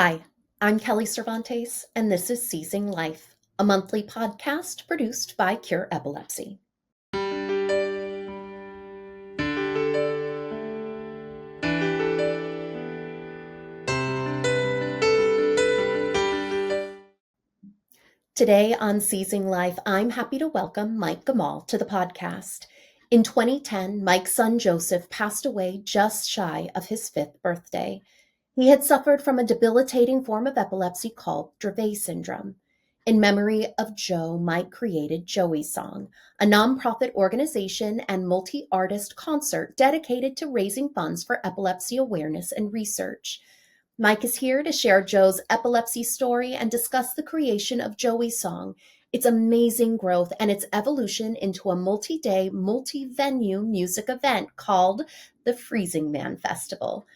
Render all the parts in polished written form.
Hi, I'm Kelly Cervantes, and this is Seizing Life, a monthly podcast produced by Cure Epilepsy. Today on Seizing Life, I'm happy to welcome Mike Gomoll to the podcast. In 2010, Mike's son Joseph passed away just shy of his 5th birthday. He had suffered from a debilitating form of epilepsy called Dravet syndrome. In memory of Joe, Mike created Joey Song, a nonprofit organization and multi-artist concert dedicated to raising funds for epilepsy awareness and research. Mike is here to share Joe's epilepsy story and discuss the creation of Joey Song, its amazing growth, and its evolution into a multi-day, multi-venue music event called the Freezing Man Festival.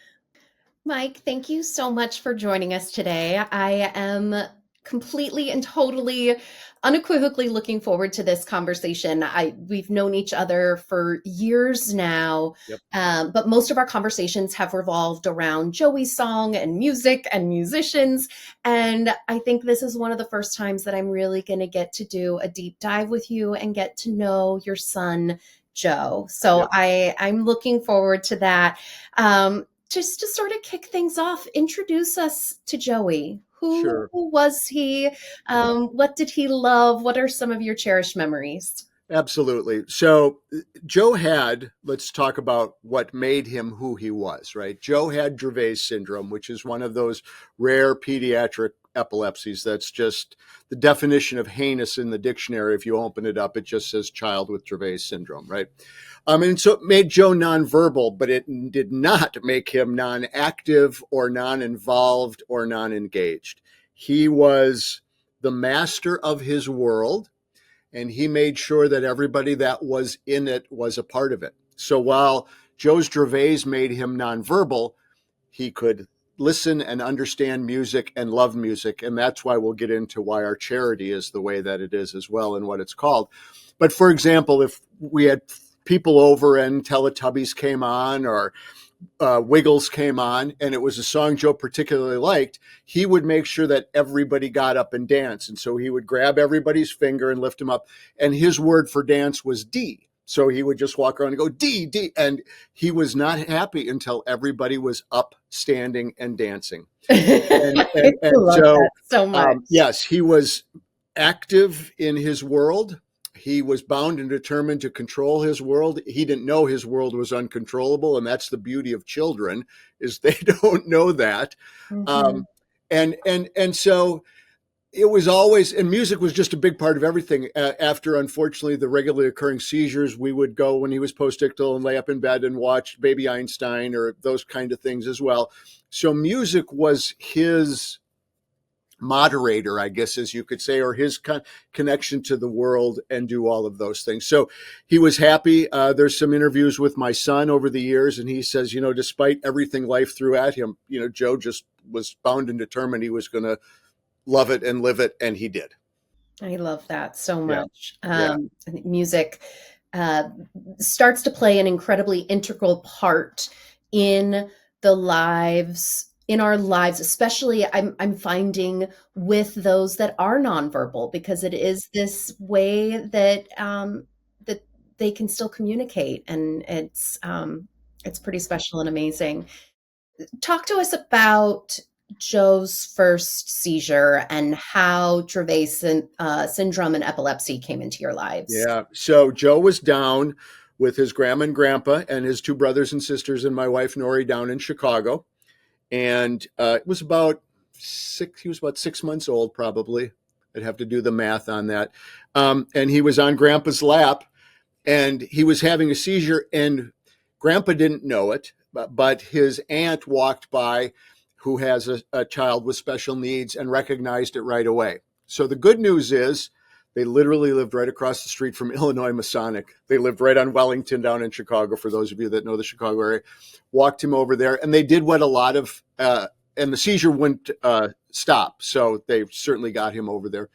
Mike, thank you so much for joining us today. I am completely and totally unequivocally looking forward to this conversation. We've known each other for years now, Yep. But most of our conversations have revolved around Joey's Song and music and musicians. And I think this is one of the first times that I'm really going to get to do a deep dive with you and get to know your son, Joe. So Yep. I'm looking forward to that. Just to sort of kick things off, introduce us to Joey. Who Sure. was he? What did he love? What are some of your cherished memories? Absolutely. So let's talk about what made him who he was, right? Joe had Dravet syndrome, which is one of those rare pediatric epilepsies that's just the definition of heinous in the dictionary. If you open it up, it just says child with Dravet syndrome, right? And so it made Joe nonverbal, but it did not make him non-active or non-involved or non-engaged. He was the master of his world, and he made sure that everybody that was in it was a part of it. So while Joe's Dravet's made him nonverbal, he could listen and understand music and love music. And that's why we'll get into why our charity is the way that it is as well and what it's called. But for example, if we had people over and Teletubbies came on or Wiggles came on and it was a song Joe particularly liked, he would make sure that everybody got up and danced. And so he would grab everybody's finger and lift them up. And his word for dance was D. So he would just walk around and go, D, D. And he was not happy until everybody was up, standing, and dancing. And, I and, and love so, that so much. yes, he was active in his world. He was bound and determined to control his world. He didn't know his world was uncontrollable, and that's the beauty of children, is they don't know that. Mhm. And so it was always, and music was just a big part of everything. After, unfortunately, the regularly occurring seizures, we would go when he was postictal and lay up in bed and watch Baby Einstein or those kind of things as well. So music was his moderator, I guess, as you could say, or his connection to the world and do all of those things. So he was happy. There's some interviews with my son over the years, and he says, despite everything life threw at him, Joe just was bound and determined he was going to love it and live it, and he did. I love that so Yeah. much. Yeah. I think music uh, starts to play an incredibly integral part in in our lives, especially I'm finding with those that are nonverbal, because it is this way that that they can still communicate, and it's pretty special and amazing. Talk to us about Joe's first seizure and how Dravet syndrome and epilepsy came into your lives. Yeah. So Joe was down with his grandma and grandpa and his two brothers and sisters and my wife, Nori, down in Chicago. And it was he was about 6 months old, probably. I'd have to do the math on that. And he was on grandpa's lap and he was having a seizure, and grandpa didn't know it, but his aunt walked by who has a child with special needs and recognized it right away. So the good news is they literally lived right across the street from Illinois Masonic. They lived right on Wellington down in Chicago, for those of you that know the Chicago area. Walked him over there, and they did what a lot of, and the seizure wouldn't stop. So they certainly got him over there.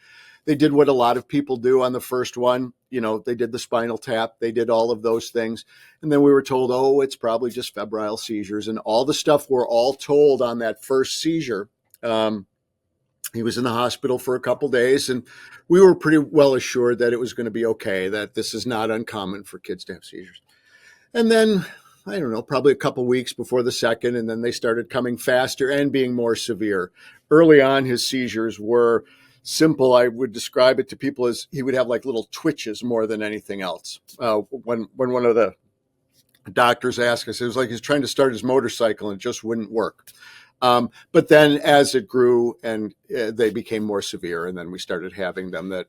They did what a lot of people do on the first one. They did the spinal tap. They did all of those things. And then we were told, oh, it's probably just febrile seizures. And all the stuff we're all told on that first seizure He was in the hospital for a couple days, and we were pretty well assured that it was going to be okay, that this is not uncommon for kids to have seizures. And then, I don't know, probably a couple weeks before the second, and then they started coming faster and being more severe. Early on, his seizures were simple. I would describe it to people as he would have like little twitches more than anything else. When one of the doctors asked us, it was like he's trying to start his motorcycle and it just wouldn't work. But then as it grew and they became more severe, and then we started having them that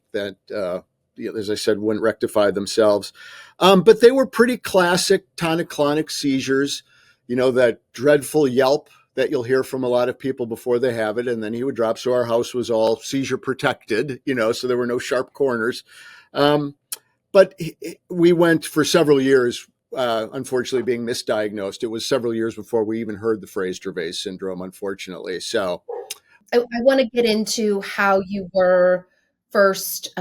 as I said, wouldn't rectify themselves. But they were pretty classic tonic-clonic seizures, that dreadful yelp that you'll hear from a lot of people before they have it. And then he would drop. So our house was all seizure protected, so there were no sharp corners. But we went for several years, unfortunately, being misdiagnosed. It was several years before we even heard the phrase Dravet syndrome, unfortunately. So I want to get into how you were first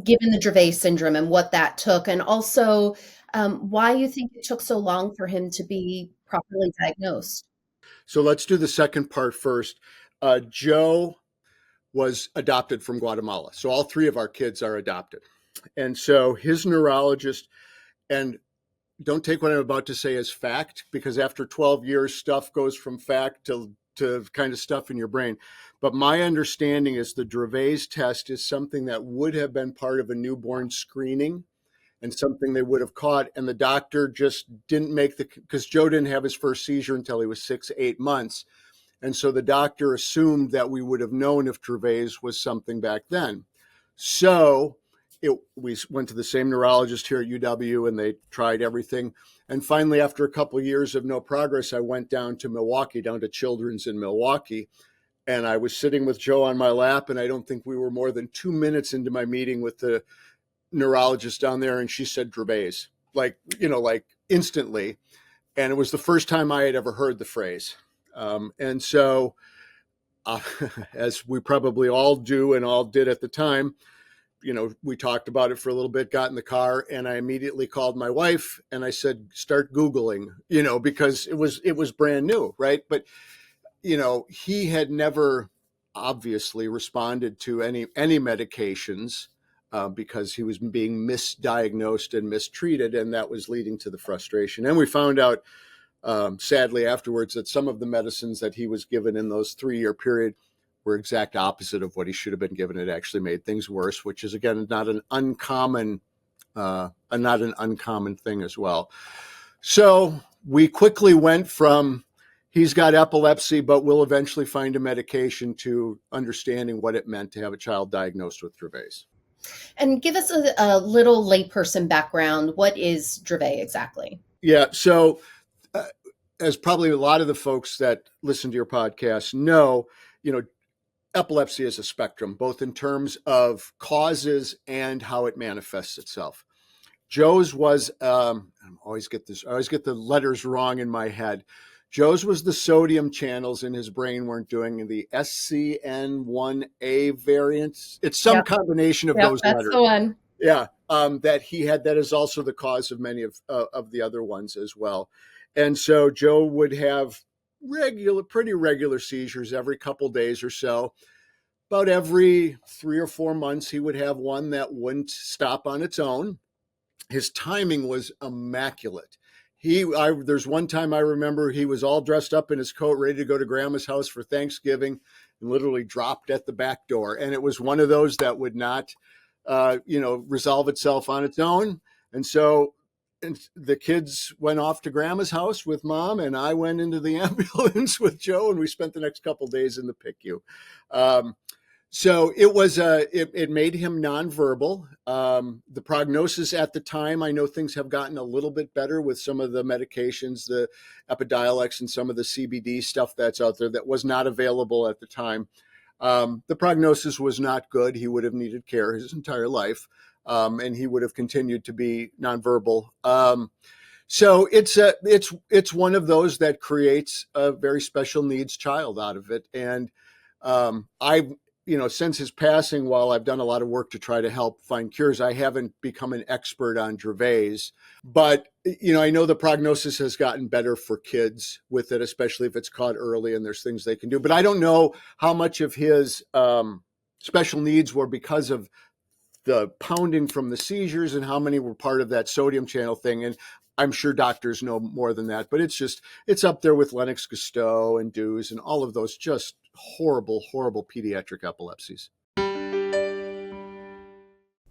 given the Dravet syndrome and what that took, and also why you think it took so long for him to be properly diagnosed. So let's do the second part first. Joe was adopted from Guatemala. So all three of our kids are adopted. And so his neurologist, and don't take what I'm about to say as fact, because after 12 years, stuff goes from fact to kind of stuff in your brain. But my understanding is the Dravet's test is something that would have been part of a newborn screening and something they would have caught. And the doctor just didn't make because Joe didn't have his first seizure until he was 6-8 months. And so the doctor assumed that we would have known if Dravet's was something back then. So we went to the same neurologist here at UW, and they tried everything. And finally, after a couple of years of no progress, I went down to Children's in Milwaukee. And I was sitting with Joe on my lap, and I don't think we were more than 2 minutes into my meeting with the neurologist down there. And she said Dravet's, like instantly. And it was the first time I had ever heard the phrase. And so, as we probably all do and all did at the time, we talked about it for a little bit, got in the car, and I immediately called my wife and I said, start Googling, because it was brand new. Right. But, he had never obviously responded to any medications because he was being misdiagnosed and mistreated. And that was leading to the frustration. And we found out, sadly afterwards, that some of the medicines that he was given in those 3-year period were exact opposite of what he should have been given. It actually made things worse, which is, again, not an uncommon thing as well. So we quickly went from he's got epilepsy, but we'll eventually find a medication, to understanding what it meant to have a child diagnosed with Dravet's. And give us a little layperson background. What is Dravet exactly? Yeah. So as probably a lot of the folks that listen to your podcast know, epilepsy is a spectrum, both in terms of causes and how it manifests itself. Joe's was, I always get the letters wrong in my head. Joe's was the sodium channels in his brain weren't doing the SCN1A variant. It's some combination of those that's letters. The one. Yeah, that he had. That is also the cause of many of the other ones as well. And so Joe would have pretty regular seizures every couple days or so. About every 3 or 4 months, he would have one that wouldn't stop on its own. His timing was immaculate. There's one time I remember he was all dressed up in his coat, ready to go to Grandma's house for Thanksgiving, and literally dropped at the back door. And it was one of those that would not, resolve itself on its own. And so the kids went off to Grandma's house with Mom, and I went into the ambulance with Joe, and we spent the next couple of days in the PICU. So it was it made him nonverbal. The prognosis at the time, I know things have gotten a little bit better with some of the medications, the Epidiolex and some of the CBD stuff that's out there that was not available at the time. The prognosis was not good. He would have needed care his entire life, and he would have continued to be nonverbal. So it's one of those that creates a very special needs child out of it. And since his passing, while I've done a lot of work to try to help find cures, I haven't become an expert on Dravet. But, I know the prognosis has gotten better for kids with it, especially if it's caught early and there's things they can do. But I don't know how much of his special needs were because of the pounding from the seizures and how many were part of that sodium channel thing. And I'm sure doctors know more than that, but it's up there with Lennox-Gastaut and Dews and all of those just horrible, horrible pediatric epilepsies.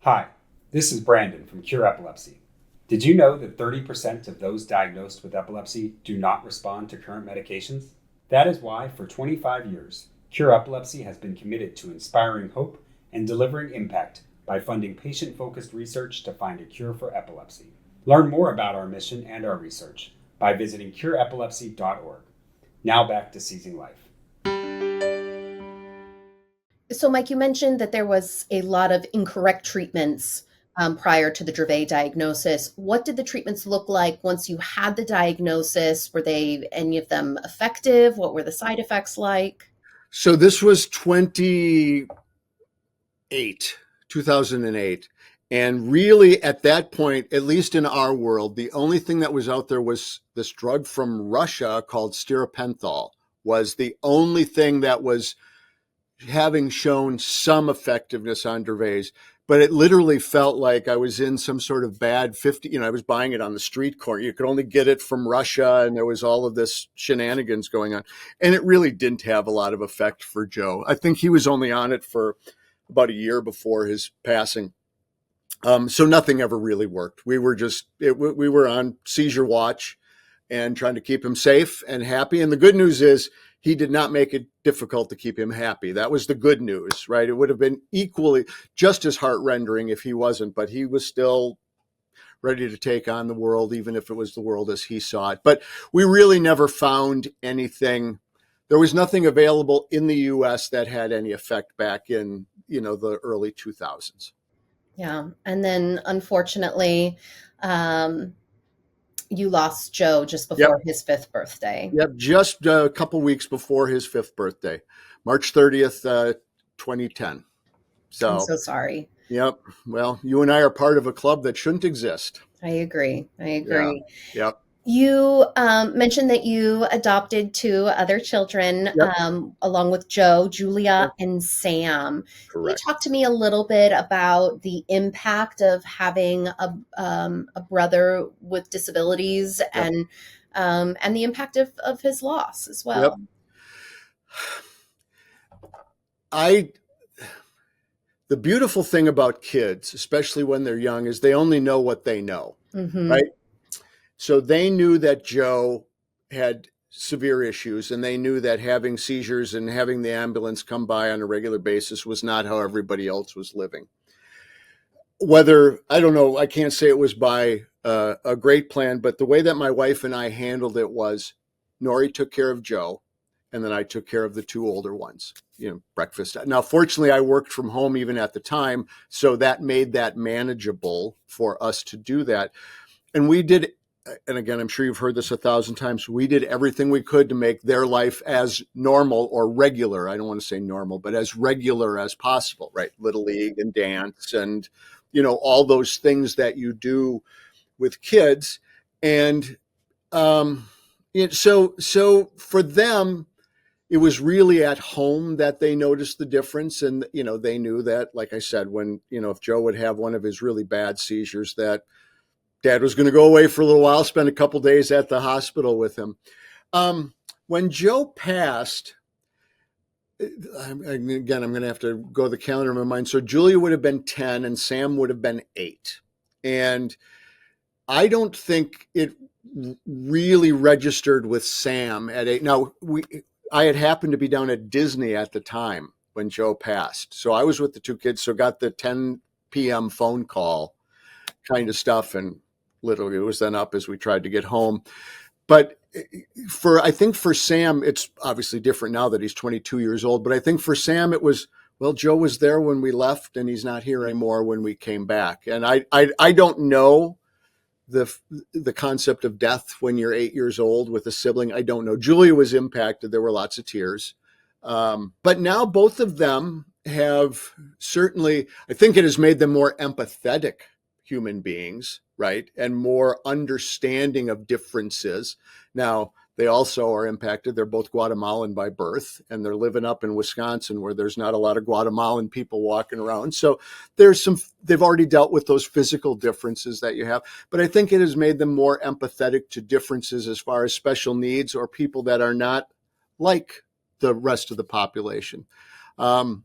Hi, this is Brandon from Cure Epilepsy. Did you know that 30% of those diagnosed with epilepsy do not respond to current medications? That is why, for 25 years, Cure Epilepsy has been committed to inspiring hope and delivering impact by funding patient-focused research to find a cure for epilepsy. Learn more about our mission and our research by visiting cureepilepsy.org. Now back to Seizing Life. So, Mike, you mentioned that there was a lot of incorrect treatments prior to the Dravet diagnosis. What did the treatments look like once you had the diagnosis? Were any of them effective? What were the side effects like? So this was 2008. And really, at that point, at least in our world, the only thing that was out there was this drug from Russia called stiripentol, was the only thing that was having shown some effectiveness on Dravet. But it literally felt like I was in some sort of bad 50, I was buying it on the street corner. You could only get it from Russia, and there was all of this shenanigans going on. And it really didn't have a lot of effect for Joe. I think he was only on it for about a year before his passing. So nothing ever really worked. We were we were on seizure watch and trying to keep him safe and happy. And the good news is he did not make it difficult to keep him happy. That was the good news, right? It would have been equally just as heart-rending if he wasn't, but he was still ready to take on the world, even if it was the world as he saw it. But we really never found anything. There was nothing available in the US that had any effect back in, the early 2000s. Yeah. And then unfortunately, you lost Joe just before his 5th birthday. Yep. Just a couple weeks before his 5th birthday, March 30th, 2010. So I'm so sorry. Yep. Well, you and I are part of a club that shouldn't exist. I agree. Yeah. Yep. You mentioned that you adopted 2 other children along with Joe, Julia, and Sam. Correct. Can you talk to me a little bit about the impact of having a brother with disabilities and the impact of his loss as well? Yep. The beautiful thing about kids, especially when they're young, is they only know what they know, right? So they knew that Joe had severe issues, and they knew that having seizures and having the ambulance come by on a regular basis was not how everybody else was living. I don't know, I can't say it was by a great plan, but the way that my wife and I handled it was Nori took care of Joe, and then I took care of the 2 older ones, breakfast. Now, fortunately, I worked from home even at the time, so that made that manageable for us to do that. And we did, and again, I'm sure you've heard this 1,000 times, we did everything we could to make their life as normal or regular. I don't want to say normal, but as regular as possible, right? Little League and dance and, all those things that you do with kids. And so for them, it was really at home that they noticed the difference. And, they knew that, like I said, when, if Joe would have one of his really bad seizures, that Dad was going to go away for a little while, spend a couple days at the hospital with him. When Joe passed, again, I'm going to have to go the calendar in my mind. So Julia would have been 10 and Sam would have been 8. And I don't think it really registered with Sam at 8. Now, I had happened to be down at Disney at the time when Joe passed. So I was with the 2 kids, so got the 10 p.m. phone call kind of stuff, and literally it was then up as we tried to get home. But I think for Sam, it's obviously different now that he's 22 years old, but I think for Sam it was, well, Joe was there when we left and he's not here anymore when we came back. And I don't know the concept of death when you're 8 years old with a sibling. I don't know. Julia was impacted. There were lots of tears. But now both of them have certainly, I think it has made them more empathetic human beings, right? And more understanding of differences. Now, they also are impacted. They're both Guatemalan by birth, and they're living up in Wisconsin where there's not a lot of Guatemalan people walking around. So they've already dealt with those physical differences that you have. But I think it has made them more empathetic to differences as far as special needs or people that are not like the rest of the population. That's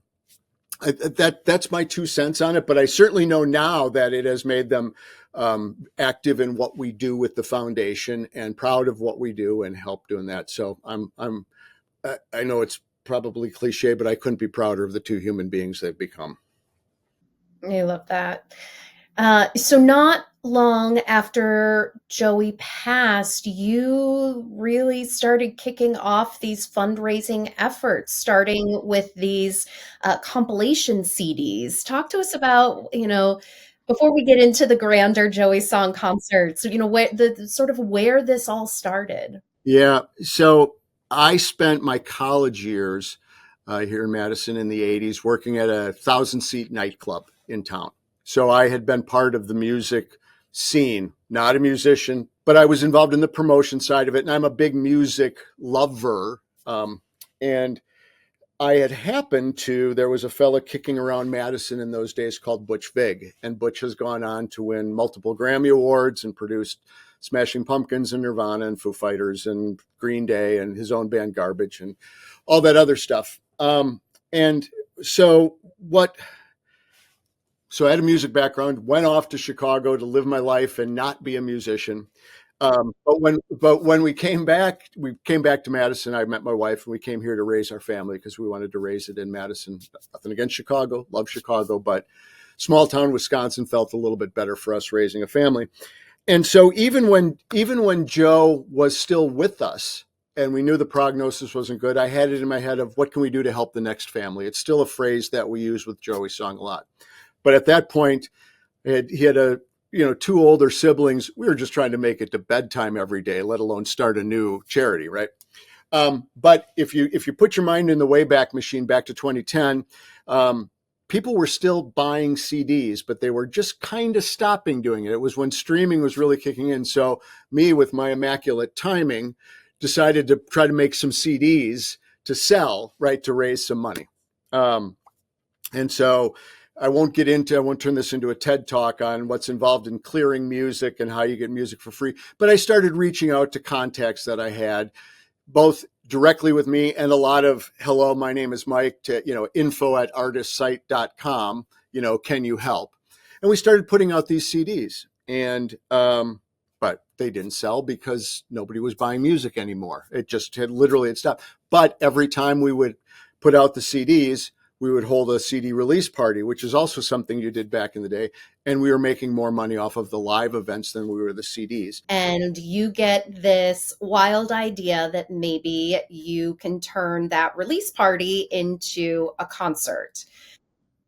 my 2 cents on it, but I certainly know now that it has made them active in what we do with the foundation and proud of what we do and help doing that. So I know it's probably cliche, but I couldn't be prouder of the 2 human beings they've become. I love that. So not long after Joey passed, you really started kicking off these fundraising efforts, starting with these compilation CDs. Talk to us about, before we get into the grander Joey song concerts, where the sort of where this all started. Yeah. So I spent my college years here in Madison in the 80s working at a 1,000-seat nightclub in town. So I had been part of the music scene, not a musician, but I was involved in the promotion side of it. And I'm a big music lover. And I had happened to, there was a fella kicking around Madison in those days called Butch Vig. And Butch has gone on to win multiple Grammy Awards and produced Smashing Pumpkins and Nirvana and Foo Fighters and Green Day and his own band Garbage and all that other stuff. So I had a music background, went off to Chicago to live my life and not be a musician. But when we came back to Madison. I met my wife and we came here to raise our family because we wanted to raise it in Madison. Nothing against Chicago, love Chicago, but small town Wisconsin felt a little bit better for us raising a family. And so even when Joe was still with us and we knew the prognosis wasn't good, I had it in my head of what can we do to help the next family? It's still a phrase that we use with Joey's song a lot. But at that point, he had 2 older siblings. We were just trying to make it to bedtime every day, let alone start a new charity, right? But if you put your mind in the Wayback Machine back to 2010, people were still buying CDs, but they were just kind of stopping doing it. It was when streaming was really kicking in. So me, with my immaculate timing, decided to try to make some CDs to sell, right, to raise some money. And so I won't turn this into a TED talk on what's involved in clearing music and how you get music for free. But I started reaching out to contacts that I had, both directly with me and a lot of, hello, my name is Mike, to, info@artistsite.com, can you help? And we started putting out these CDs and, but they didn't sell because nobody was buying music anymore. It just had stopped. But every time we would put out the CDs, we would hold a CD release party, which is also something you did back in the day. And we were making more money off of the live events than we were the CDs. And you get this wild idea that maybe you can turn that release party into a concert.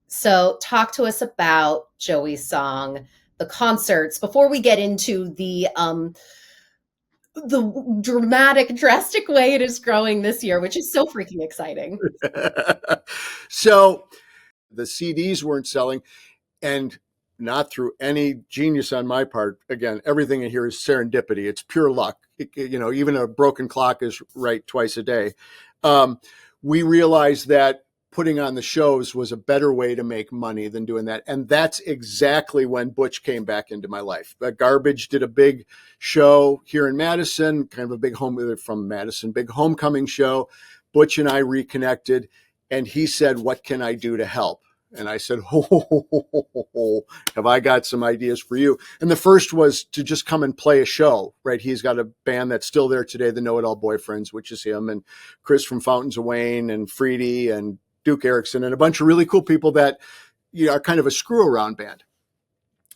So talk to us about Joey's song, the concerts, before we get into the drastic way it is growing this year, which is so freaking exciting. So the CDs weren't selling, and not through any genius on my part. Again, everything in here is serendipity. It's pure luck. Even a broken clock is right twice a day. We realized that putting on the shows was a better way to make money than doing that. And that's exactly when Butch came back into my life. Garbage did a big show here in Madison, kind of a big big homecoming show. Butch and I reconnected and he said, "What can I do to help?" And I said, have I got some ideas for you? And the first was to just come and play a show, right? He's got a band that's still there today, the Know-It-All Boyfriends, which is him and Chris from Fountains of Wayne and Freedy and Duke Erickson and a bunch of really cool people that are kind of a screw around band.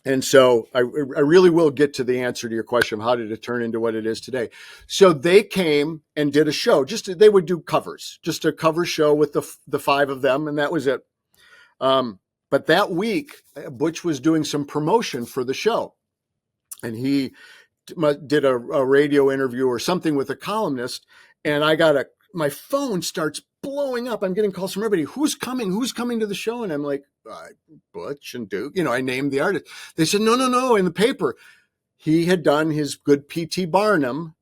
And so I really will get to the answer to your question of how did it turn into what it is today. So they came and did a show. They would do covers, just a cover show with the 5 of them. And that was it. But that week, Butch was doing some promotion for the show. And he did a radio interview or something with a columnist. And my phone starts blowing up. I'm getting calls from everybody. Who's coming? Who's coming to the show? And I'm like, Butch and Duke. I named the artist. They said, no, in the paper. He had done his good P.T. Barnum.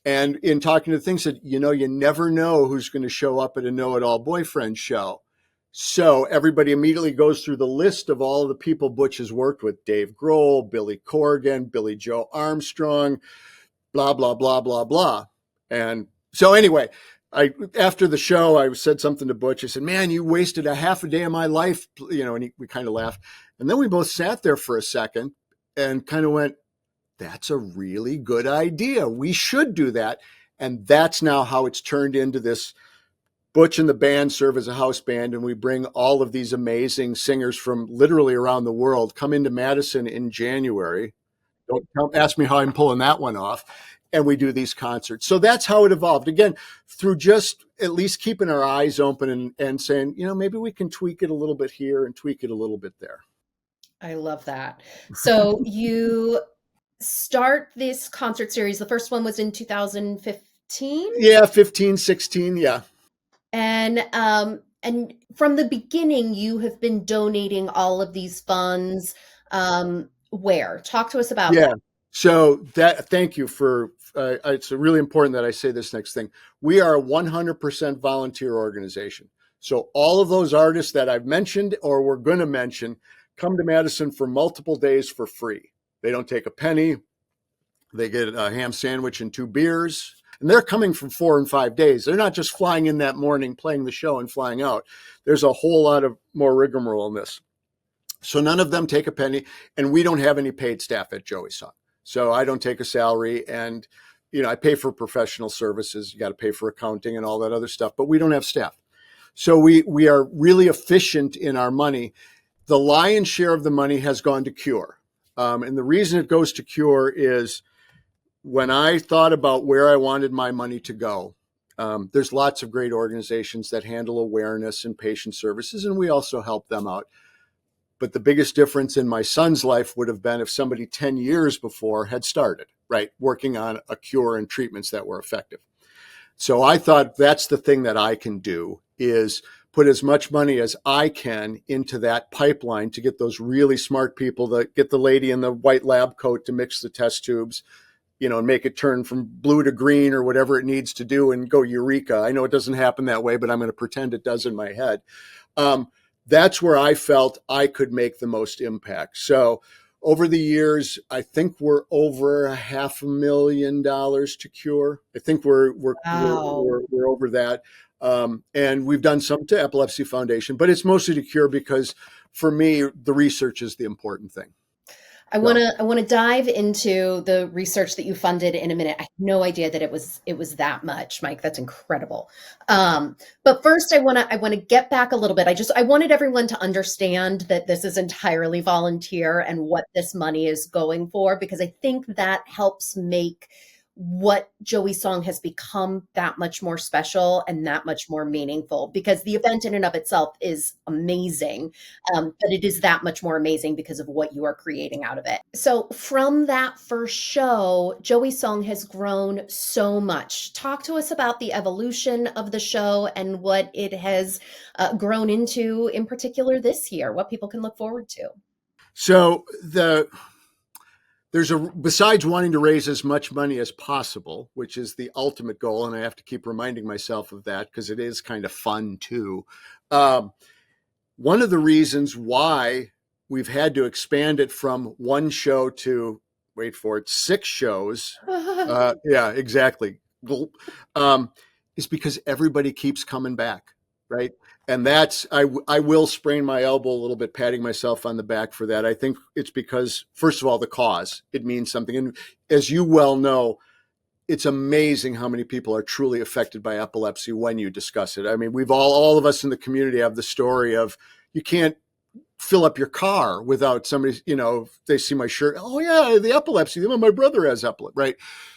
And in talking to things, said, you never know who's going to show up at a know-it-all boyfriend show. So everybody immediately goes through the list of all the people Butch has worked with: Dave Grohl, Billy Corgan, Billy Joe Armstrong, blah, blah, blah, blah, blah. And so anyway, after the show, I said something to Butch. I said, man, you wasted a half a day of my life, and we kind of laughed. And then we both sat there for a second and kind of went, that's a really good idea. We should do that. And that's now how it's turned into this. Butch and the band serve as a house band, and we bring all of these amazing singers from literally around the world come into Madison in January. Don't ask me how I'm pulling that one off. And we do these concerts. So that's how it evolved. Again, through just at least keeping our eyes open and saying, maybe we can tweak it a little bit here and tweak it a little bit there. I love that. So you start this concert series. The first one was in 2015? Yeah, 15, 16, yeah. And from the beginning, you have been donating all of these funds. Where? Talk to us about that. So thank you for, it's really important that I say this next thing. We are a 100% volunteer organization. So all of those artists that I've mentioned or we're going to mention come to Madison for multiple days for free. They don't take a penny. They get a ham sandwich and 2 beers. And they're coming from 4 and 5 days. They're not just flying in that morning, playing the show and flying out. There's a whole lot of more rigmarole in this. So none of them take a penny, and we don't have any paid staff at Joey Song. So I don't take a salary, and I pay for professional services. You got to pay for accounting and all that other stuff, but we don't have staff. So we are really efficient in our money. The lion's share of the money has gone to Cure. And the reason it goes to Cure is when I thought about where I wanted my money to go, there's lots of great organizations that handle awareness and patient services, and we also help them out. But the biggest difference in my son's life would have been if somebody 10 years before had started, right, working on a cure and treatments that were effective. So I thought that's the thing that I can do, is put as much money as I can into that pipeline to get those really smart people, that get the lady in the white lab coat to mix the test tubes, and make it turn from blue to green or whatever it needs to do and go eureka. I know it doesn't happen that way, but I'm going to pretend it does in my head. That's where I felt I could make the most impact. So over the years, I think we're over $500,000 to Cure. I think we're over that. And we've done some to Epilepsy Foundation, but it's mostly to Cure because for me, the research is the important thing. I want to dive into the research that you funded in a minute. I had no idea that it was that much, Mike. That's incredible. But first, I want to get back a little bit. I wanted everyone to understand that this is entirely volunteer and what this money is going for, because I think that helps make what Joey Song has become that much more special and that much more meaningful, because the event in and of itself is amazing. But it is that much more amazing because of what you are creating out of it. So from that first show, Joey Song has grown so much. Talk to us about the evolution of the show and what it has grown into, in particular this year, what people can look forward to. So besides wanting to raise as much money as possible, which is the ultimate goal, and I have to keep reminding myself of that because it is kind of fun too. One of the reasons why we've had to expand it from 1 show to, wait for it, 6 shows. Yeah, exactly. Is because everybody keeps coming back, right? And that's, I will sprain my elbow a little bit, patting myself on the back for that. I think it's because, first of all, the cause, it means something. And as you well know, it's amazing how many people are truly affected by epilepsy when you discuss it. I mean, we've all of us in the community have the story of, you can't fill up your car without somebody, they see my shirt. Oh yeah, the epilepsy. My brother has epilepsy, right?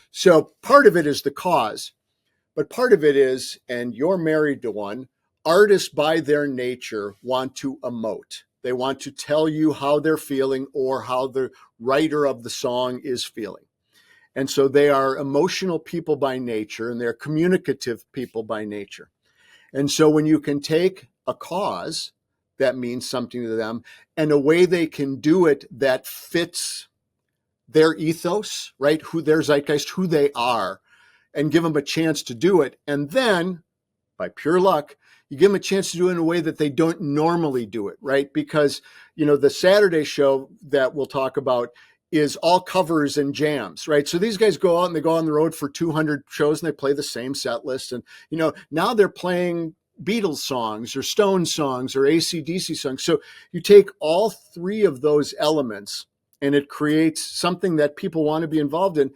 So part of it is the cause, but part of it is, and you're married to one, artists by their nature want to emote. They want to tell you how they're feeling or how the writer of the song is feeling. And so they are emotional people by nature, and they're communicative people by nature. And so when you can take a cause that means something to them and a way they can do it that fits their ethos, right? Who their zeitgeist, who they are, and give them a chance to do it. And then by pure luck, you give them a chance to do it in a way that they don't normally do it, right? Because, the Saturday show that we'll talk about is all covers and jams, right? So these guys go out and they go on the road for 200 shows and they play the same set list. And, now they're playing Beatles songs or Stone songs or AC/DC songs. So you take all three of those elements and it creates something that people want to be involved in.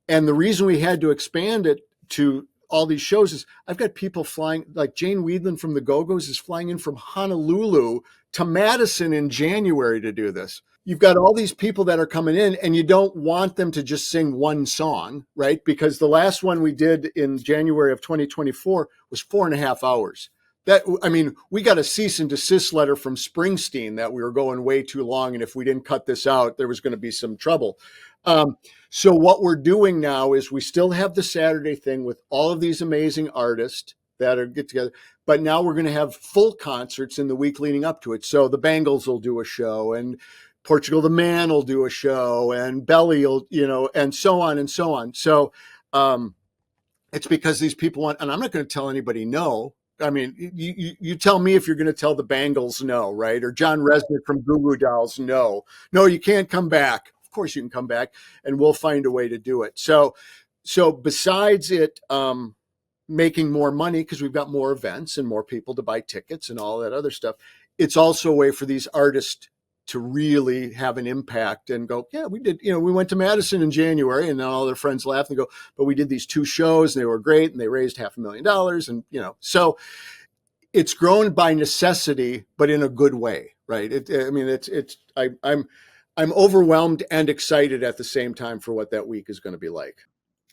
And the reason we had to expand it to all these shows is I've got people flying, like Jane Weedland from the Go-Go's is flying in from Honolulu to Madison in January to do this. You've got all these people that are coming in and you don't want them to just sing one song, right? Because the last one we did in January of 2024 was 4.5 hours. We got a cease and desist letter from Springsteen that we were going way too long. And if we didn't cut this out, there was going to be some trouble. So what we're doing now is we still have the Saturday thing with all of these amazing artists that are get together, but now we're going to have full concerts in the week leading up to it. So the Bangles will do a show and Portugal the Man will do a show and Belly will, and so on and so on. So it's because these people want, and I'm not going to tell anybody no. I mean, you tell me if you're going to tell the Bangles no, right? Or John Resnick from Goo Goo Dolls no. No, you can't come back. Of course you can come back, and we'll find a way to do it. So besides it making more money because we've got more events and more people to buy tickets and all that other stuff, it's also a way for these artists to really have an impact and go, yeah, we did, we went to Madison in January and then all their friends laugh and go, but we did these 2 shows and they were great and they raised $500,000. And, so it's grown by necessity, but in a good way, right? I'm overwhelmed and excited at the same time for what that week is going to be like.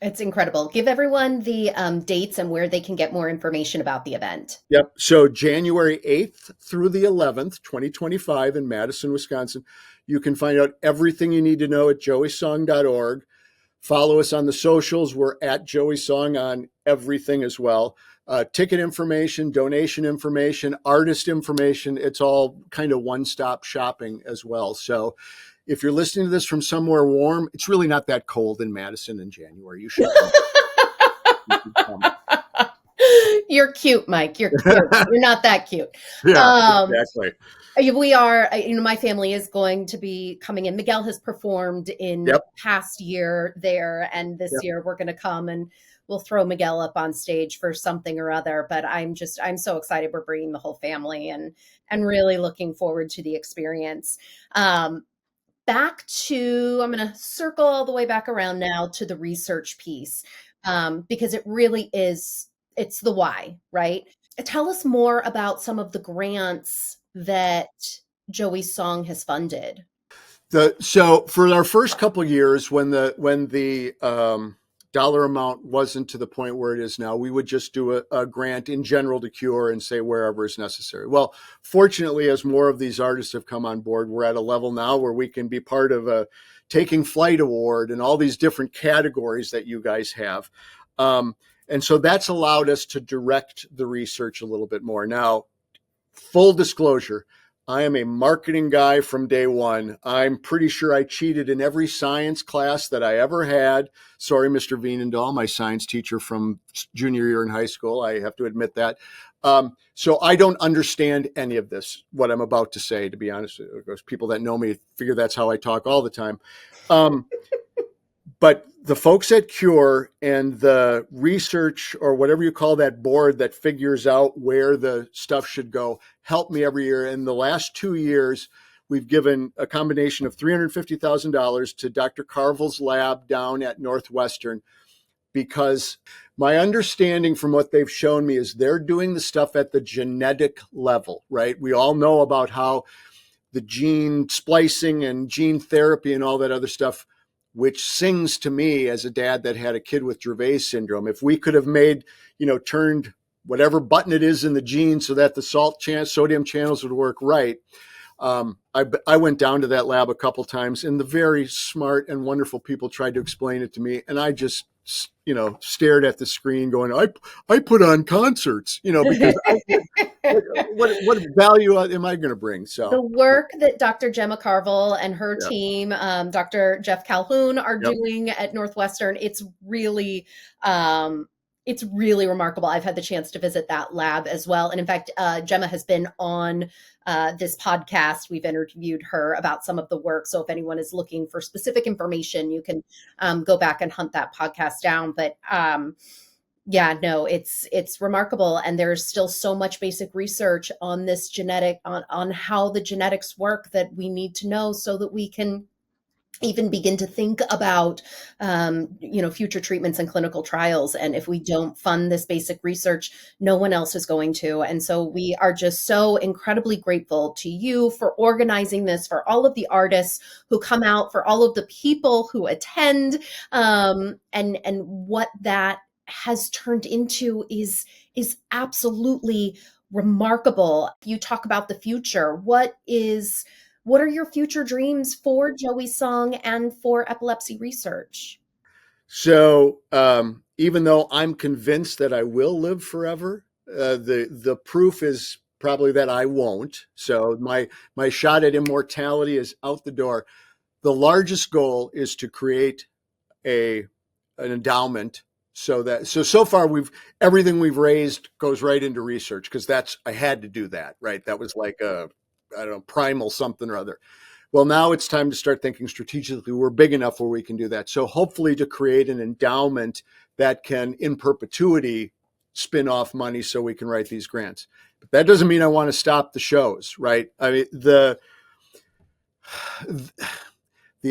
It's incredible. Give everyone the dates and where they can get more information about the event. Yep. So January 8th through the 11th, 2025 in Madison, Wisconsin. You can find out everything you need to know at joeysong.org. Follow us on the socials. We're at Joey Song on everything as well. Ticket information, donation information, artist information. It's all kind of one-stop shopping as well. So if you're listening to this from somewhere warm, it's really not that cold in Madison in January. You should come. You're cute, Mike. You're cute. You're not that cute. Yeah, exactly. We are, my family is going to be coming in. Miguel has performed in past year there, and this year we're going to come and we'll throw Miguel up on stage for something or other. But I'm so excited we're bringing the whole family and really looking forward to the experience. Back to, I'm going to circle all the way back around now to the research piece, because it really is, it's the why, right? Tell us more about some of the grants that Joey Song has funded. So for our first couple of years, when the dollar amount wasn't to the point where it is now, we would just do a grant in general to cure and say wherever is necessary. Well, fortunately, as more of these artists have come on board, we're at a level now where we can be part of a Taking Flight Award and all these different categories that you guys have. And so that's allowed us to direct the research a little bit more. Now, full disclosure, I am a marketing guy from day one. I'm pretty sure I cheated in every science class that I ever had. Sorry, Mr. Veenendahl, my science teacher from junior year in high school. I have to admit that. So I don't understand any of this, what I'm about to say, to be honest. People that know me figure that's how I talk all the time. But the folks at Cure and the research, or whatever you call that board that figures out where the stuff should go, help me every year. In the last 2 years, we've given a combination of $350,000 to Dr. Carville's lab down at Northwestern, because my understanding from what they've shown me is they're doing the stuff at the genetic level, right? We all know about how the gene splicing and gene therapy and all that other stuff, which sings to me as a dad that had a kid with Dravet syndrome. If we could have made, turned whatever button it is in the gene so that the sodium channels would work right. I went down to that lab a couple times, and the very smart and wonderful people tried to explain it to me. And stared at the screen going, I put on concerts, because what value am I going to bring? So the work that Dr. Gemma Carville and her yeah. team, Dr. Jeff Calhoun, are Yep. doing at Northwestern, it's really remarkable. I've had the chance to visit that lab as well. And in fact, Gemma has been on this podcast. We've interviewed her about some of the work. So if anyone is looking for specific information, you can go back and hunt that podcast down. But yeah, no, it's remarkable. And there's still so much basic research on this on how the genetics work that we need to know so that we can even begin to think about, future treatments and clinical trials. And if we don't fund this basic research, no one else is going to. And so we are just so incredibly grateful to you for organizing this, for all of the artists who come out, for all of the people who attend, and what that has turned into is absolutely remarkable. You talk about the future. What are your future dreams for Joey Song and for epilepsy research? So even though I'm convinced that I will live forever, the proof is probably that I won't. So my shot at immortality is out the door. The largest goal is to create an endowment so far everything we've raised goes right into research, because I had to do that, right? That was like primal something or other. Well, now it's time to start thinking strategically. We're big enough where we can do that. So hopefully to create an endowment that can in perpetuity spin off money so we can write these grants. But that doesn't mean I want to stop the shows, right? I mean, the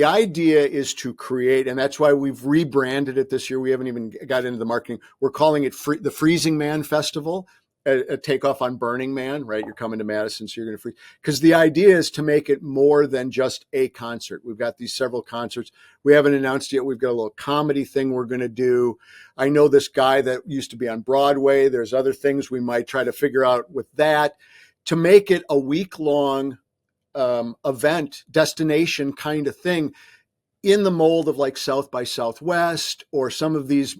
idea is to create, and that's why we've rebranded it this year. We haven't even got into the marketing. We're calling it the Freezing Man Festival, a takeoff on Burning Man, right? You're coming to Madison, so you're going to freeze. Because the idea is to make it more than just a concert. We've got these several concerts. We haven't announced yet. We've got a little comedy thing we're going to do. I know this guy that used to be on Broadway. There's other things we might try to figure out with that to make it a week-long event, destination kind of thing, in the mold of like South by Southwest or some of these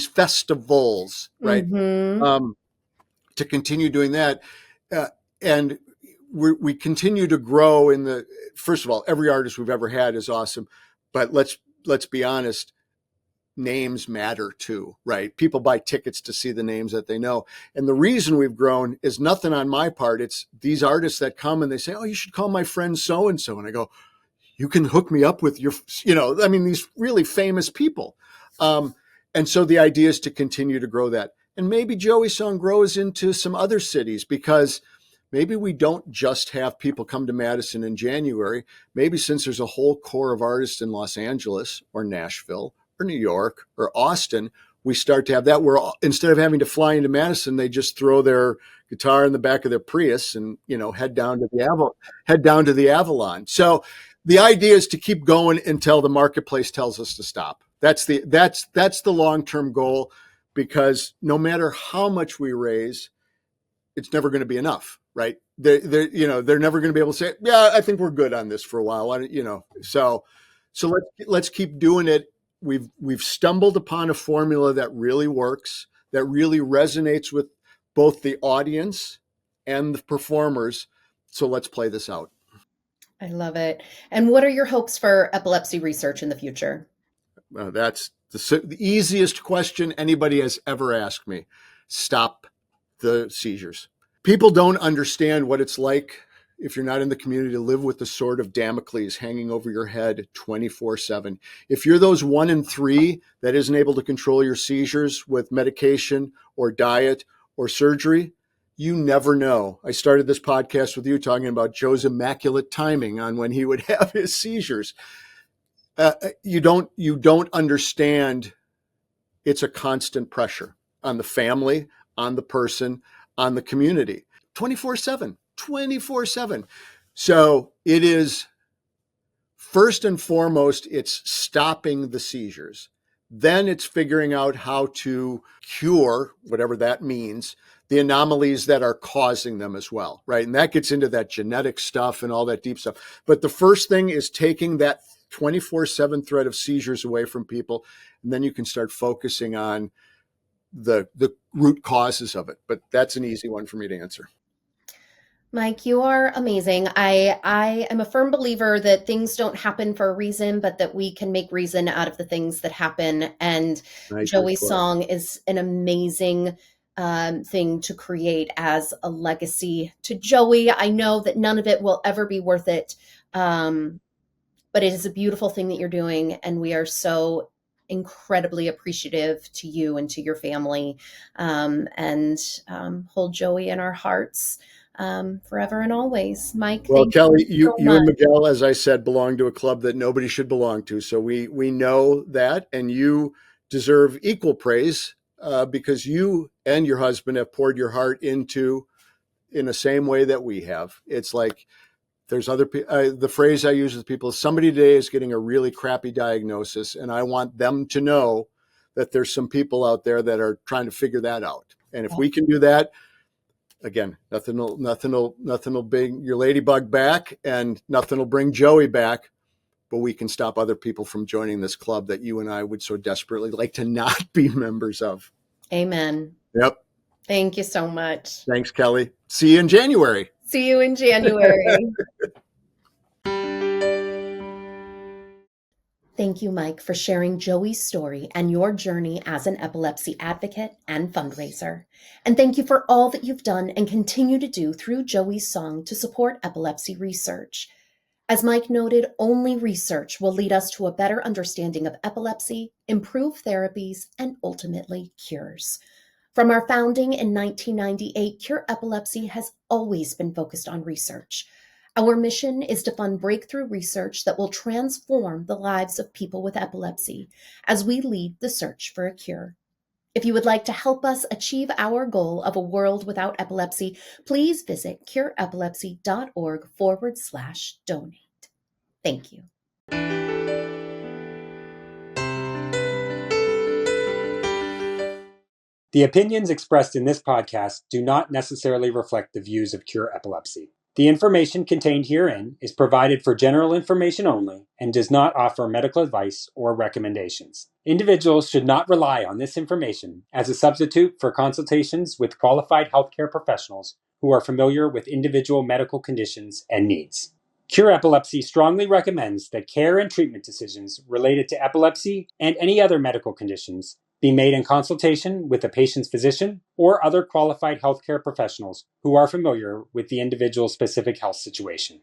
festivals, right? Mm-hmm. To continue doing that, and we continue to grow first of all, every artist we've ever had is awesome, but let's be honest, names matter too, right? People buy tickets to see the names that they know. And the reason we've grown is nothing on my part. It's these artists that come and they say, oh, you should call my friend so-and-so. And I go, you can hook me up with these really famous people. And so the idea is to continue to grow that. And maybe Joey Song grows into some other cities, because maybe we don't just have people come to Madison in January. Maybe since there's a whole core of artists in Los Angeles or Nashville or New York or Austin, we start to have that where instead of having to fly into Madison, they just throw their guitar in the back of their Prius and, head down to the Avalon. So the idea is to keep going until the marketplace tells us to stop. That's the long-term goal, because no matter how much we raise, it's never going to be enough, right? They're never going to be able to say, yeah, I think we're good on this for a while. So let's keep doing it. We've stumbled upon a formula that really works, that really resonates with both the audience and the performers. So let's play this out. I love it. And what are your hopes for epilepsy research in the future? That's the easiest question anybody has ever asked me. Stop the seizures. People don't understand what it's like, if you're not in the community, to live with the sword of Damocles hanging over your head 24/7. If you're those 1 in 3 that isn't able to control your seizures with medication or diet or surgery, you never know. I started this podcast with you talking about Joe's immaculate timing on when he would have his seizures. You don't understand. It's a constant pressure on the family, on the person, on the community, 24/7. So it is, first and foremost, it's stopping the seizures. Then it's figuring out how to cure, whatever that means, the anomalies that are causing them as well, right? And that gets into that genetic stuff and all that deep stuff. But the first thing is taking that 24/7 threat of seizures away from people. And then you can start focusing on the root causes of it. But that's an easy one for me to answer. Mike, you are amazing. I am a firm believer that things don't happen for a reason, but that we can make reason out of the things that happen. And Joey's song is an amazing thing to create as a legacy to Joey. I know that none of it will ever be worth it, but it is a beautiful thing that you're doing, and we are so incredibly appreciative to you and to your family, and hold Joey in our hearts forever and always. Mike, well, Kelly, you so and Miguel, as I said, belong to a club that nobody should belong to. So we know that, and you deserve equal praise because you and your husband have poured your heart into in the same way that we have. It's like there's other the phrase I use with people: somebody today is getting a really crappy diagnosis, and I want them to know that there's some people out there that are trying to figure that out. And if we can do that, again, nothing will bring your ladybug back, and nothing will bring Joey back. But we can stop other people from joining this club that you and I would so desperately like to not be members of. Amen. Yep. Thank you so much. Thanks, Kelly. See you in January. See you in January. Thank you, Mike, for sharing Joey's story and your journey as an epilepsy advocate and fundraiser. And thank you for all that you've done and continue to do through Joey's song to support epilepsy research. As Mike noted, only research will lead us to a better understanding of epilepsy, improve therapies, and ultimately cures. From our founding in 1998, Cure Epilepsy has always been focused on research. Our mission is to fund breakthrough research that will transform the lives of people with epilepsy as we lead the search for a cure. If you would like to help us achieve our goal of a world without epilepsy, please visit cureepilepsy.org/donate. Thank you. The opinions expressed in this podcast do not necessarily reflect the views of Cure Epilepsy. The information contained herein is provided for general information only and does not offer medical advice or recommendations. Individuals should not rely on this information as a substitute for consultations with qualified healthcare professionals who are familiar with individual medical conditions and needs. Cure Epilepsy strongly recommends that care and treatment decisions related to epilepsy and any other medical conditions be made in consultation with the patient's physician or other qualified healthcare professionals who are familiar with the individual's specific health situation.